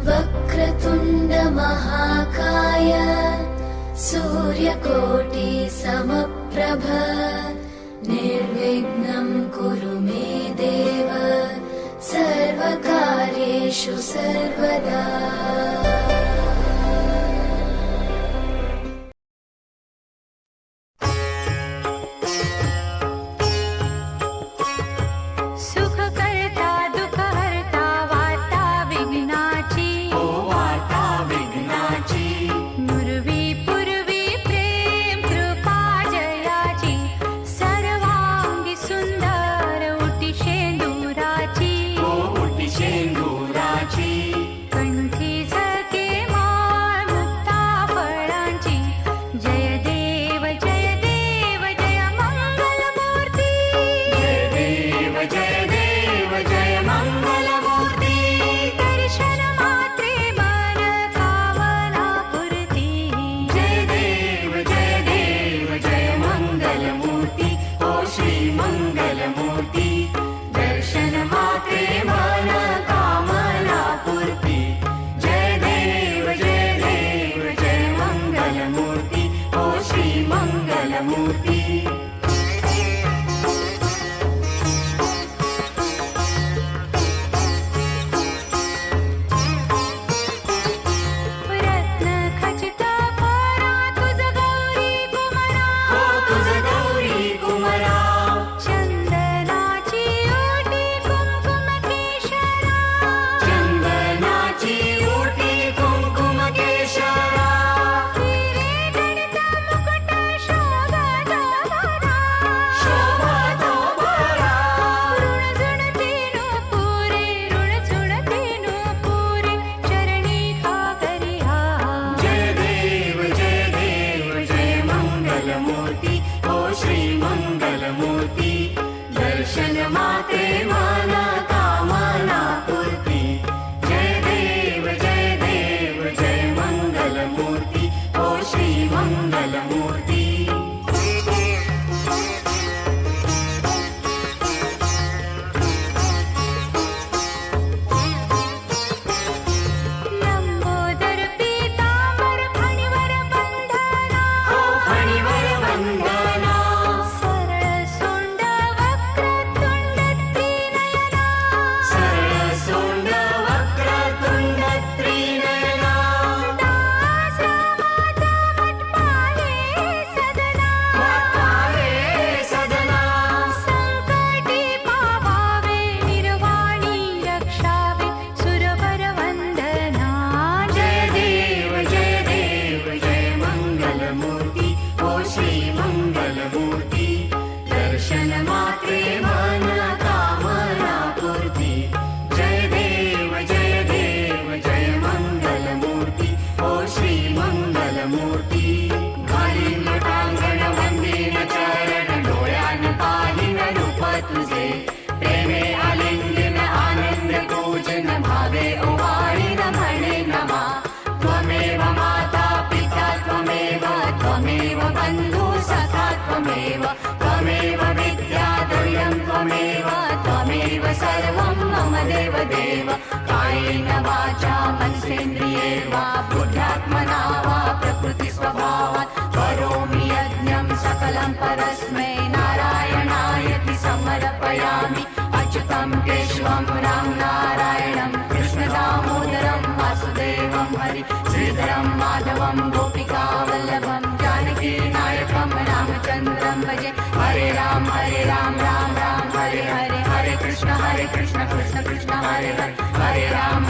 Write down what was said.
वक्रतुण्ड महाकाय सूर्यकोटि समप्रभ निर्विघ्नं कुरु मे देव सर्वकार्येषु सर्वदा। त्वमेव विद्या द्रव्यं त्वमेव सर्वं मम देवदेव। कायेन वाचा मनसेन्द्रियैर्वा बुद्ध्यात्मना वा प्रकृतिस्वभावात् करोमि यज्ञं सकलं परस्मै नारायणायति समर्पयामि। अच्युतं केशवं राम नारायणं कृष्णदामोदरं वासुदेवं हरि श्रीधरं माधवं गोपिकावल्लभं जानकीनायकं रामचन्द्रं भजे। हरे राम राम राम हरे हरे, हरे कृष्ण कृष्ण कृष्ण हरे हरे, हरे राम